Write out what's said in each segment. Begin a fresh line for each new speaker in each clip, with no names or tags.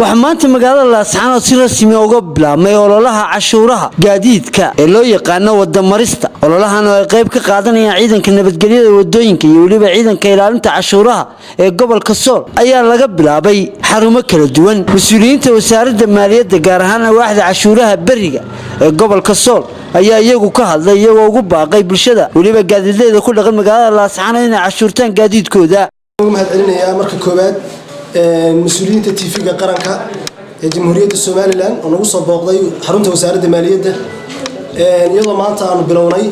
وحمانت مقالة Lascanood si rasmi uga bilaamay Ololaha Cashuuraha gaadiidka ee loo yaqaan wadda marista ololahan oo ay qayb ka qaadanayaan ciidanka nabadgelyada wadooyinka iyo waliba ciidanka ilaalinta cashuuraha ee gobolka Sool ayaa laga bilaabay xarumo kala duwan mas'uuliyiinta wasaaradda maaliyadda gaar ahaan waaxda cashuuraha bariga ee gobolka Sool ayaa iyagu ka hadlay iyagoo ugu baaqay bulshada waliba gaadiidleyda ku dhaqan magaalada Lascanood inay cashuurtaan gaadiidkooda
mahadcelinayaa marka koobaad mas'uuliyiinta TV-ga qaranka jamhuuriyadda Soomaaliland oo nagu soo booqday xarunta wasaaradda maaliyadda iyadoo maanta aanu bilownay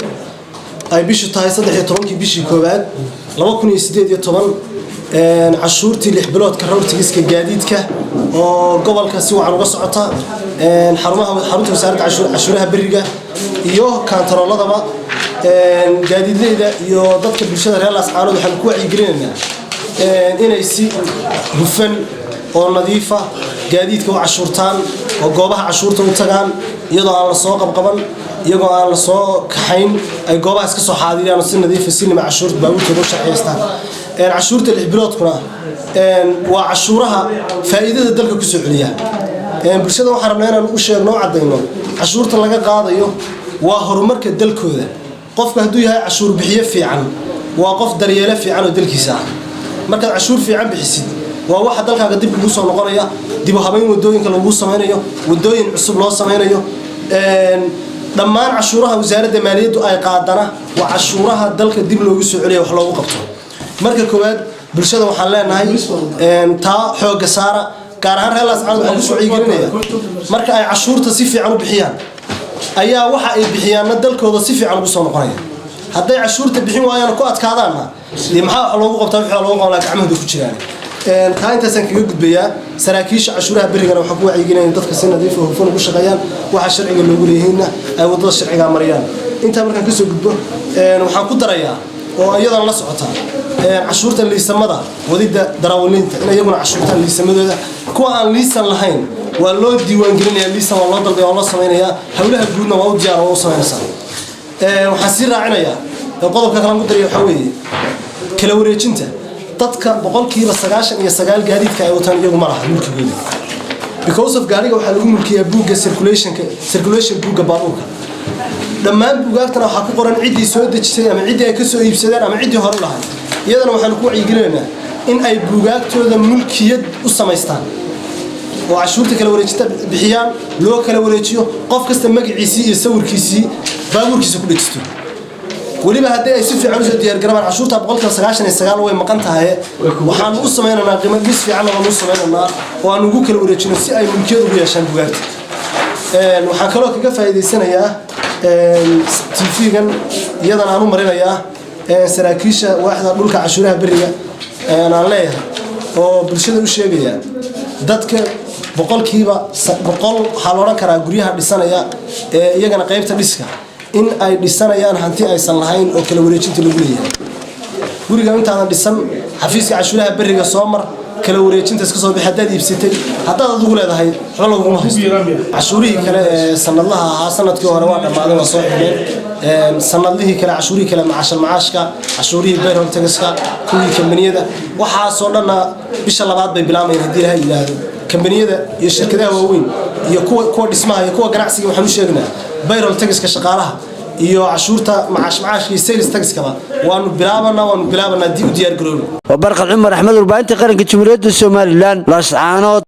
ay bishu tahay 13 bishii koobaad 2018 cashuurtii 6 biloodka rawrtigiska gaadiidka oo gobolka si wacan uga socota xarunta wasaaradda cashuuraha bariga iyo kantaroolladaba gaadiidleyda iyo dadka bulshada reer Lascanood waxaan ku wacyigelinaynaa inay si hufan oo nadiif ah gaadiidka u cashuurtaan oo goobaha cashuurta u tagaan iyadoo aan la soo qabqaban iyagoo aan la soo kaxayn ay goobahaas ka soo xaadiriyaan si nadiif ah si nima cashuurta baabuurtooda u shaqeystaan cashuurta 6 biloodkuna waa cashuuraha faa'iidada dalka ku soo celiya bulshada waxaan rabnaa inaan u sheegno cadayno cashuurta laga qaadayo waa horumarka dalkooda qofka hadduu yahay cashuur bixiye fiican waa qof daryeele fiican oo dalkiisa ah marka cashuur fiican bixisid waa waxa dalkaaga dib ugu soo noqonaya dib u habayn wadooyinka lagu sameeyo wadooyin cusub loo sameeyo dhammaan cashuuraha wasaaradda maaliyaddu ay qaadana waa cashuuraha dalka dib loogu soo celiyo wax loogu qabto marka koowaad bulshada waxaan leenahay taa xooga saara gaar ahaan reer Lascanood waxaan ku soo ciigelinaya marka ay cashuurta si fiican u bixiyaan ayaa waxa ay bixiyaan dalkooda si fiican ugu soo noqonaya hadday cashuurta bixin waayaan ku adkaadaana maxaa loogu qabtaa waxa loogu qabaa gacmahooda ku jiraan taantasan kaga gudbayaa saraakiisha cashuuraha barigana waxa ku wacyigelinayaan dadka si nadiif ah oo hufan ugu shaqeeyaan waxa sharciga loogu leeyahay ay wadada sharciga mariyaan inta markaan ka soo gudbo waxaan ku darayaa oo iyadan la socota cashuurta liisamada wadida darawaliinta in iyaguna cashuurta liisamadooda kuwa aan liisan lahayn waa loo diiwaan gelinayaa liisan waa loo dalbay oo loo sameeyaa hawlaha guudna waa u diyaar oo u sameeysan waxaan si raacinayaa qodobka kale aan ku darayo waxa weeye kala wareejinta dadka 99% gaadiidka ay wataan iyagu ma laha mulkigooda because of gaariga waxa lagu mulkiyaa buugga circulation buugga baabuurka dhammaan buugaagtana waxa ku qoran cidii soo dejisay ama cidii ay ka soo iibsadeen ama cidii hore lahayd iyadana waxaan ku wacyigelinaynaa in ay buugaagtooda mulkiyad u sameystaan oo cashuurta kala wareejinta bixiyaan loo kala wareejiyo qof kasta magaciisa iyo sawirkiisa baabuurkiisa ku dhajisto waliba haddii ay si fiican u soo diyaar gareeyaan cashuurta 99% way maqan tahay waxaan u sameeynaa qiimo dhis fiican oo u sameeynaa oo aan ugu kala wareejino si ay mulkiyad ugu yeeshaan buugaagta waxaan kaloo kaga faa'iideysanayaa TV-gan iyadana aan u marinayaa saraakiisha waaxda dhulka cashuuraha bariga aan leeyahay oo bulshada u sheegaya dadka 100% waxa la oran karaa guryaha dhisanaya iyagana qaybta dhiska in ay dhisanayaan hanti aysan lahayn oo kala wareejinta lagu leeyahay guriga inta aan dhisan xafiiska cashuuraha bariga soo mar kala wareejinta iska soo bixadaad iibsatay haddaad adigu leedahay xolo lagu haysto cashuurihii kale sanadlaha ahaa sanadkii hore waa dhamaaday waa soo xidheen sanadlihii kale cashuurihii kale macaashka cashuurihii payroll taxka kuwii kambaniyada waxa soo dhana bisha labaad bay bilaamayeen hadii la yiraahdo kambaniyada iyo shirkadaha waaweyn iyo kuwa dhismaha iyo kuwa ganacsiga waxaan u sheegnaa payroll taxka shaqaalaha iyo cashuurta macaashka iyo sales taxkaba waanu bilaabanaa dib u diyaar garoobo
وبرقة عمر أحمد البانتي قرن كجمهورية الصوماليلان Lascanood.